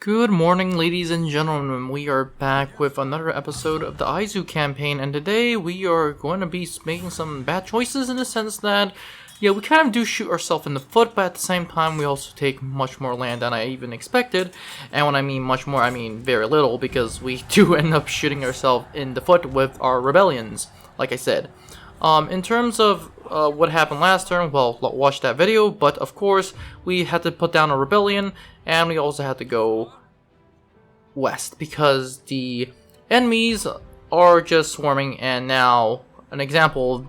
Good morning, ladies and gentlemen. We are back with another episode of the Aizu campaign, and today we are going to be making some bad choices in the sense that, yeah, we kind of do shoot ourselves in the foot, but at the same time, we also take much more land than I even expected. And when I mean much more, I mean very little, because we do end up shooting ourselves in the foot with our rebellions, like I said. In terms of what happened last turn, well, watch that video, but of course, we had to put down a rebellion, and we also had to go west, because the enemies are just swarming, and now, an example of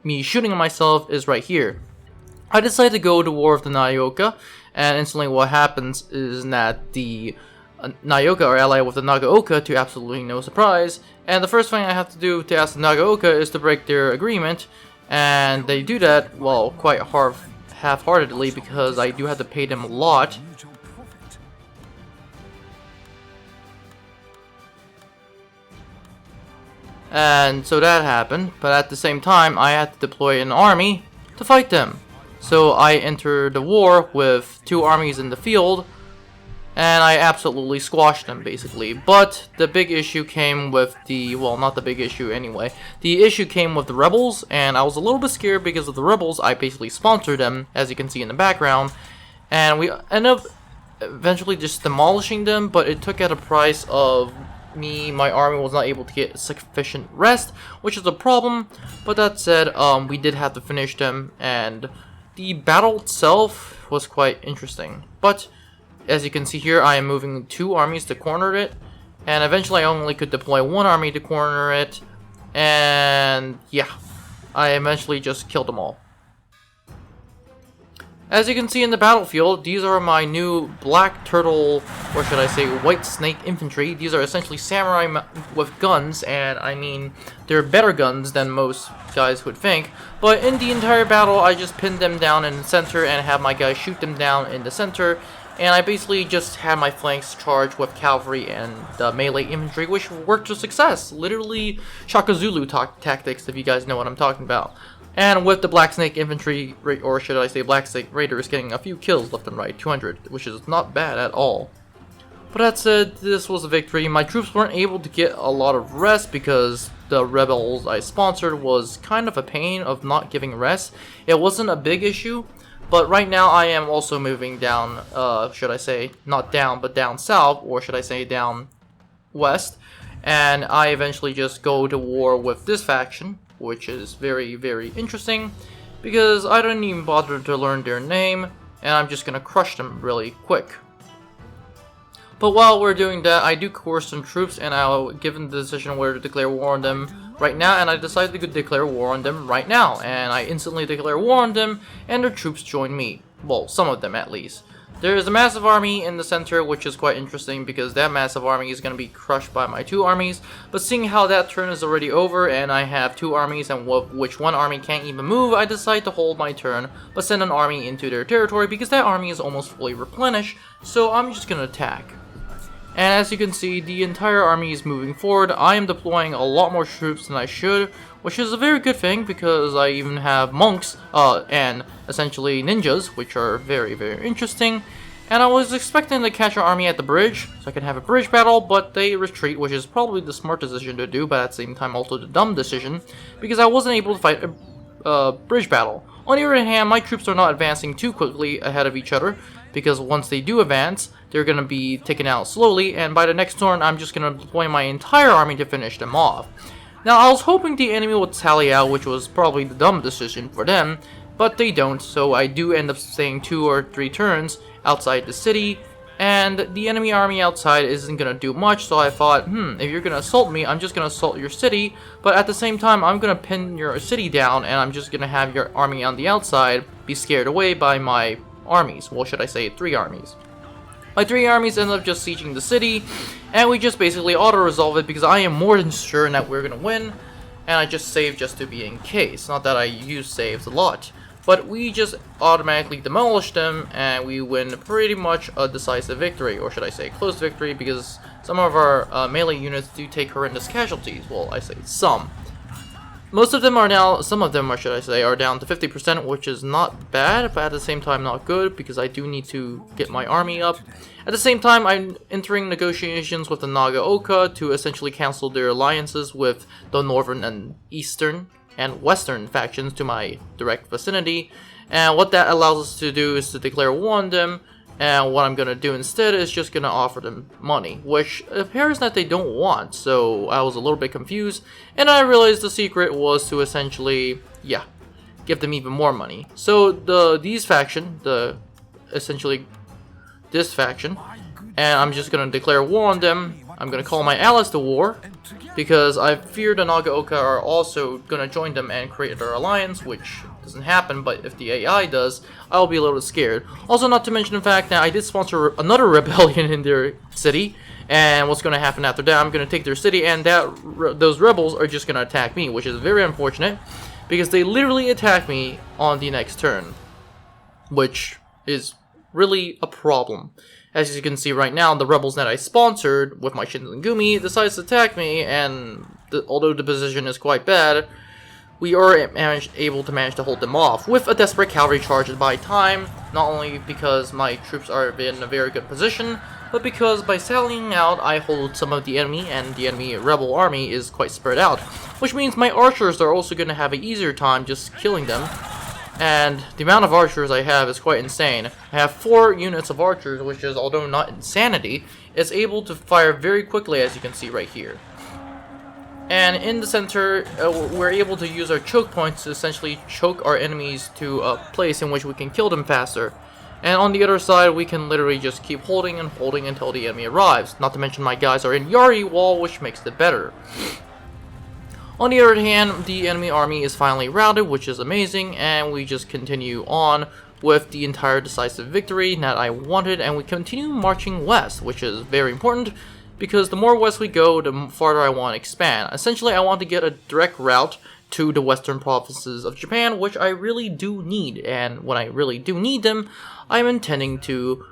me shooting at myself is right here. I decided to go to war with the Nagaoka, and instantly what happens is that the Nagaoka are allied with the Nagaoka to absolutely no surprise, and the first thing I have to do to ask the Nagaoka is to break their agreement, and they do that, well, quite half-heartedly, because I do have to pay them a lot. And so that happened, but at the same time I had to deploy an army to fight them. So I entered the war with 2 armies in the field, and I absolutely squashed them, basically. But the big issue came with well, not the big issue anyway. The issue came with the rebels, and I was a little bit scared because of the rebels. I basically sponsored them, as you can see in the background, and we ended up eventually just demolishing them, but it took at a price of my army was not able to get sufficient rest, which is a problem. But that said, we did have to finish them, and the battle itself was quite interesting. But as you can see here, I am moving 2 armies to corner it, and eventually I only could deploy 1 army to corner it, and yeah, I eventually just killed them all. As you can see in the battlefield, these are my new black turtle, or should I say white snake infantry. These are essentially samurai with guns, and I mean, they're better guns than most guys would think. But in the entire battle, I just pinned them down in the center and have my guys shoot them down in the center. And I basically just had my flanks charged with cavalry and melee infantry, which worked to success. Literally Shaka Zulu tactics, if you guys know what I'm talking about. And with the Black Snake Infantry, or should I say Black Snake Raiders, getting a few kills left and right, 200, which is not bad at all. But that said, this was a victory. My troops weren't able to get a lot of rest because the rebels I sponsored was kind of a pain of not giving rest. It wasn't a big issue, but right now I am also moving down, should I say, not down, but down south, or should I say down west. And I eventually just go to war with this faction, which is very, very interesting, because I don't even bother to learn their name, and I'm just gonna crush them really quick. But while we're doing that, I do coerce some troops, and I'll given the decision whether to declare war on them right now, and I decided to declare war on them right now, and I instantly declare war on them, and their troops join me. Well, some of them at least. There is a massive army in the center, which is quite interesting because that massive army is going to be crushed by my 2 armies. But seeing how that turn is already over and I have 2 armies and which 1 army can't even move, I decide to hold my turn but send an army into their territory because that army is almost fully replenished, so I'm just going to attack. And as you can see, the entire army is moving forward. I am deploying a lot more troops than I should, which is a very good thing because I even have monks and essentially ninjas, which are very, very interesting. And I was expecting to catch an army at the bridge, so I can have a bridge battle, but they retreat, which is probably the smart decision to do, but at the same time also the dumb decision, because I wasn't able to fight a bridge battle. On the other hand, my troops are not advancing too quickly ahead of each other, because once they do advance, they're going to be taken out slowly, and by the next turn, I'm just going to deploy my entire army to finish them off. Now, I was hoping the enemy would tally out, which was probably the dumb decision for them, but they don't, so I do end up staying 2 or 3 turns outside the city, and the enemy army outside isn't going to do much, so I thought, if you're going to assault me, I'm just going to assault your city, but at the same time, I'm going to pin your city down, and I'm just going to have your army on the outside be scared away by my armies. Well, should I say 3 armies. My 3 armies ended up just sieging the city, and we just basically auto-resolve it because I am more than sure that we're going to win, and I just saved just to be in case. Not that I use saves a lot, but we just automatically demolish them, and we win pretty much a decisive victory, or should I say close victory, because some of our melee units do take horrendous casualties. Well, I say some. Most of them are now, some of them, or should I say, are down to 50%, which is not bad, but at the same time not good, because I do need to get my army up. At the same time, I'm entering negotiations with the Nagaoka to essentially cancel their alliances with the northern and eastern and western factions to my direct vicinity. And what that allows us to do is to declare war on them. And what I'm going to do instead is just going to offer them money, which appears that they don't want, so I was a little bit confused, and I realized the secret was to essentially, yeah, give them even more money. So these faction, essentially this faction, and I'm just going to declare war on them. I'm going to call my allies to war, because I fear the Nagaoka are also going to join them and create their alliance, which doesn't happen, but if the AI does, I'll be a little scared. Also, not to mention the fact that I did sponsor another rebellion in their city, and what's going to happen after that, I'm going to take their city, and those rebels are just going to attack me, which is very unfortunate, because they literally attack me on the next turn, which is really a problem. As you can see right now, the rebels that I sponsored with my Shinsengumi decides to attack me, and although the position is quite bad, we are able to manage to hold them off with a desperate cavalry charge by time, not only because my troops are in a very good position, but because by sallying out, I hold some of the enemy, and the enemy rebel army is quite spread out, which means my archers are also going to have an easier time just killing them. And the amount of archers I have is quite insane. I have 4 units of archers, which is, although not insanity, is able to fire very quickly, as you can see right here. And in the center, we're able to use our choke points to essentially choke our enemies to a place in which we can kill them faster. And on the other side, we can literally just keep holding and holding until the enemy arrives. Not to mention my guys are in Yari wall, which makes it better. On the other hand, the enemy army is finally routed, which is amazing, and we just continue on with the entire decisive victory that I wanted, and we continue marching west, which is very important, because the more west we go, the farther I want to expand. Essentially, I want to get a direct route to the western provinces of Japan, which I really do need, and when I really do need them, I'm intending to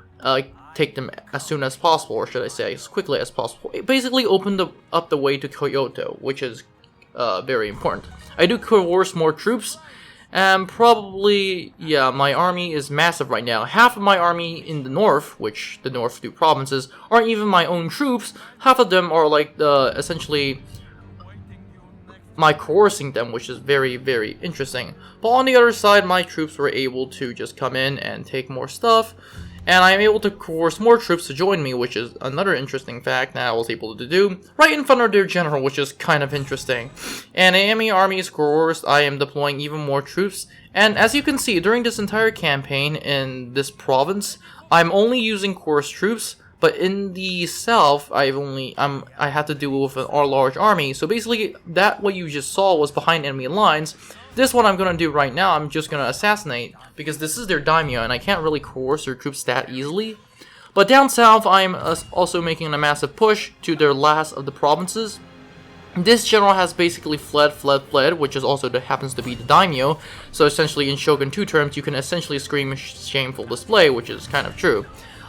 take them as soon as possible, or should I say as quickly as possible. It basically opened up the way to Kyoto, which is very important. I do coerce more troops, and probably, yeah, my army is massive right now. Half of my army in the north, which the north 2 provinces, aren't even my own troops. Half of them are like essentially my coercing them, which is very, very interesting. But on the other side, my troops were able to just come in and take more stuff, and I am able to coerce more troops to join me, which is another interesting fact that I was able to do, right in front of their general, which is kind of interesting. And the enemy army is coerced, I am deploying even more troops, and as you can see, during this entire campaign in this province, I'm only using coerced troops, but in the south, I have to deal with a large army, so basically, what you just saw was behind enemy lines. This one I'm going to do right now, I'm just going to assassinate, because this is their daimyo, and I can't really coerce their troops that easily. But down south, I'm also making a massive push to their last of the provinces. This general has basically fled, which is also happens to be the daimyo, so essentially in Shogun 2 terms, you can essentially scream shameful display, which is kind of true.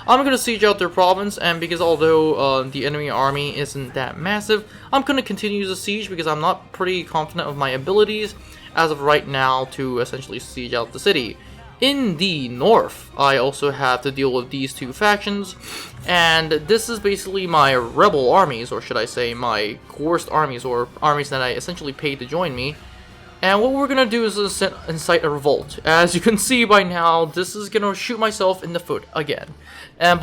I'm going to siege out their province, and because although the enemy army isn't that massive, I'm going to continue the siege because I'm not pretty confident of my abilities as of right now to essentially siege out the city. In the north, I also have to deal with these 2 factions, and this is basically my rebel armies, or should I say my coerced armies, or armies that I essentially paid to join me. And what we're gonna do is incite a revolt. As you can see by now, this is gonna shoot myself in the foot again. And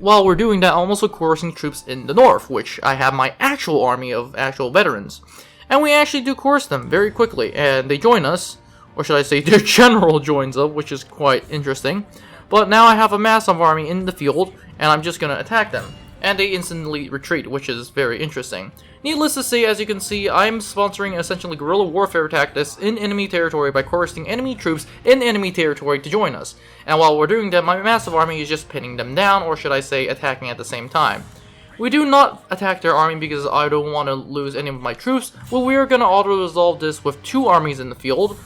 while we're doing that, I'm also coercing troops in the north, which I have my actual army of actual veterans. And we actually do coerce them very quickly, and they join us, or should I say their general joins up, which is quite interesting. But now I have a massive army in the field, and I'm just gonna attack them. And they instantly retreat, which is very interesting. Needless to say, as you can see, I'm sponsoring essentially guerrilla warfare tactics in enemy territory by coercing enemy troops in enemy territory to join us. And while we're doing that, my massive army is just pinning them down, or should I say attacking at the same time. We do not attack their army because I don't want to lose any of my troops, but we are going to auto-resolve this with 2 armies in the field.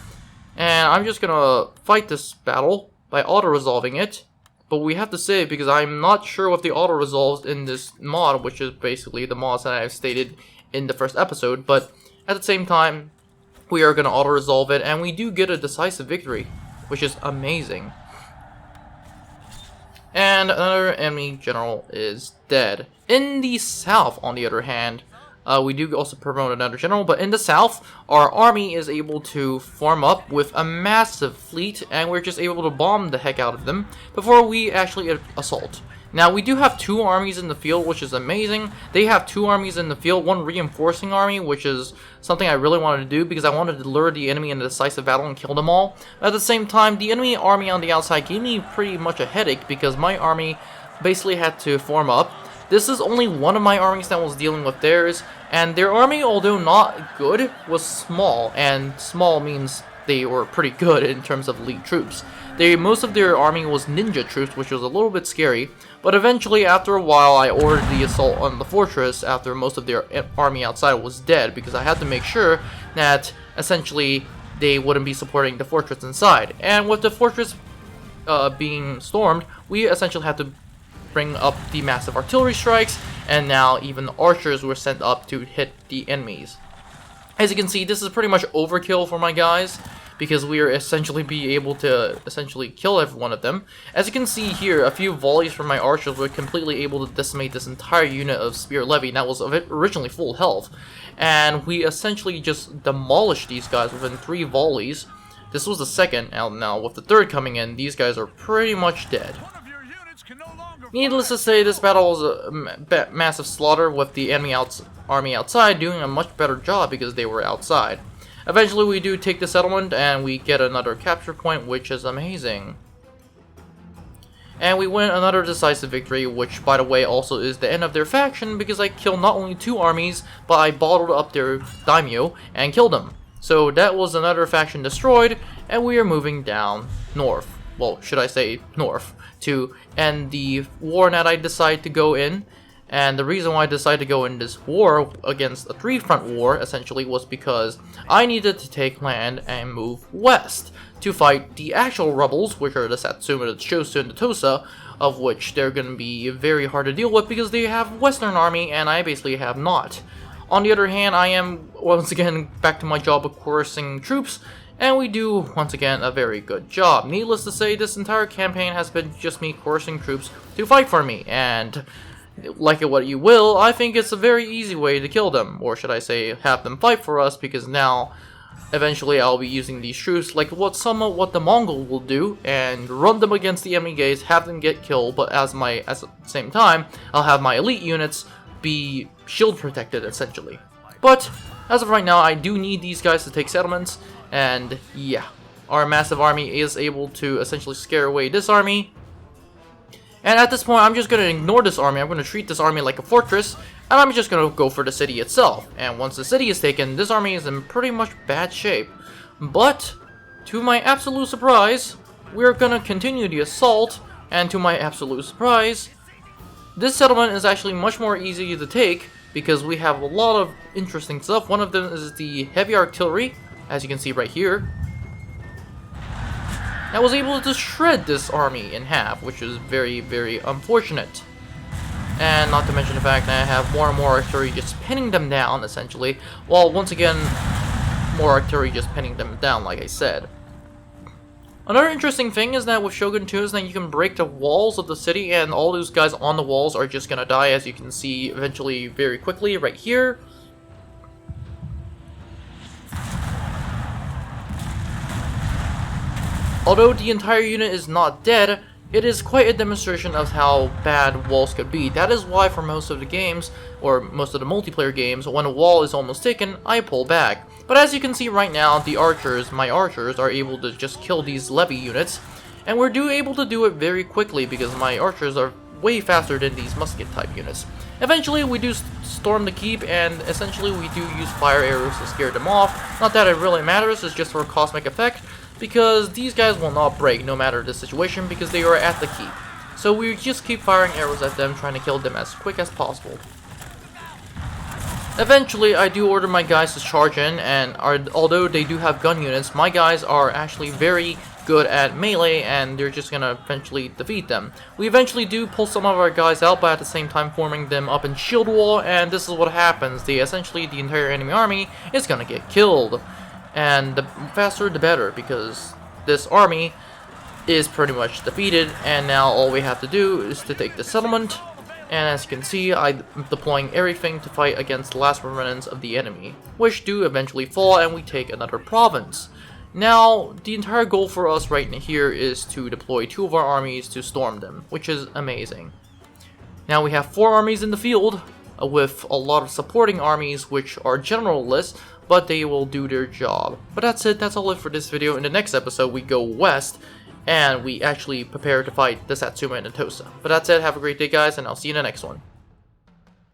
And I'm just going to fight this battle by auto-resolving it. But we have to save because I'm not sure what the auto-resolves in this mod, which is basically the mods that I've stated in the first episode. But at the same time, we are going to auto-resolve it, and we do get a decisive victory, which is amazing. And another enemy general is dead. In the south, on the other hand, we do also promote another general, but in the south, our army is able to form up with a massive fleet, and we're just able to bomb the heck out of them before we actually assault. Now, we do have 2 armies in the field, which is amazing. They have 2 armies in the field, 1 reinforcing army, which is something I really wanted to do because I wanted to lure the enemy into a decisive battle and kill them all. At the same time, the enemy army on the outside gave me pretty much a headache because my army basically had to form up. This is only one of my armies that was dealing with theirs, and their army, although not good, was small, and small means they were pretty good in terms of elite troops. Most of their army was ninja troops, which was a little bit scary, but eventually, after a while, I ordered the assault on the fortress after most of their army outside was dead, because I had to make sure that, essentially, they wouldn't be supporting the fortress inside. And with the fortress being stormed, we essentially had to bring up the massive artillery strikes, and now even the archers were sent up to hit the enemies. As you can see, this is pretty much overkill for my guys, because we are essentially be able to kill every one of them. As you can see here, a few volleys from my archers were completely able to decimate this entire unit of spear levy that was originally full health. And we essentially just demolished these guys within 3 volleys. This was the second, and now with the third coming in, these guys are pretty much dead. Needless to say, this battle was a massive slaughter, with the enemy army outside doing a much better job because they were outside. Eventually, we do take the settlement, and we get another capture point, which is amazing. And we win another decisive victory, which, by the way, also is the end of their faction, because I killed not only 2 armies, but I bottled up their daimyo and killed them. So that was another faction destroyed, and we are moving down north. Well, should I say north, to end the war that I decided to go in. And the reason why I decided to go in this war against a 3-front war, essentially, was because I needed to take land and move west to fight the actual rebels, which are the Satsuma, the Choshu, and the Tosa, of which they're going to be very hard to deal with because they have Western army and I basically have not. On the other hand, I am, once again, back to my job of coercing troops, and we do, once again, a very good job. Needless to say, this entire campaign has been just me coercing troops to fight for me, and like it what you will, I think it's a very easy way to kill them, or should I say, have them fight for us, because now, eventually I'll be using these troops like somewhat what the Mongol will do, and run them against the enemy gates, have them get killed, but at the same time, I'll have my elite units be shield protected, essentially. But, as of right now, I do need these guys to take settlements, and yeah, our massive army is able to essentially scare away this army. And at this point, I'm just going to ignore this army. I'm going to treat this army like a fortress, and I'm just going to go for the city itself. And once the city is taken, this army is in pretty much bad shape. But, to my absolute surprise, we're going to continue the assault, and to my absolute surprise, this settlement is actually much more easy to take, because we have a lot of interesting stuff. One of them is the heavy artillery, as you can see right here. I was able to shred this army in half, which is very, very unfortunate. And not to mention the fact that I have more and more artillery just pinning them down, essentially. Well, once again, more artillery just pinning them down, like I said. Another interesting thing is that with Shogun 2 is that you can break the walls of the city, and all those guys on the walls are just gonna die, as you can see eventually very quickly right here. Although the entire unit is not dead, it is quite a demonstration of how bad walls could be. That is why for most of the games, or most of the multiplayer games, when a wall is almost taken, I pull back. But as you can see right now, the archers, my archers, are able to just kill these levy units, and we're able to do it very quickly because my archers are way faster than these musket type units. Eventually we do storm the keep, and essentially we do use fire arrows to scare them off. Not that it really matters, it's just for cosmic effect, because these guys will not break no matter the situation because they are at the keep. So we just keep firing arrows at them, trying to kill them as quick as possible. Eventually, I do order my guys to charge in, and although they do have gun units, my guys are actually very good at melee, and they're just gonna eventually defeat them. We eventually do pull some of our guys out, but at the same time forming them up in shield wall, and this is what happens. The entire enemy army is gonna get killed. And the faster the better, because this army is pretty much defeated, and now all we have to do is to take the settlement. And as you can see, I'm deploying everything to fight against the last remnants of the enemy, which do eventually fall, and we take another province. Now, the entire goal for us right here is to deploy 2 of our armies to storm them, which is amazing. Now we have 4 armies in the field, with a lot of supporting armies which are generalists, but they will do their job. But that's it, that's all it for this video. In the next episode, we go west, and we actually prepare to fight the Satsuma and the Tosa. But that's it, have a great day guys, and I'll see you in the next one.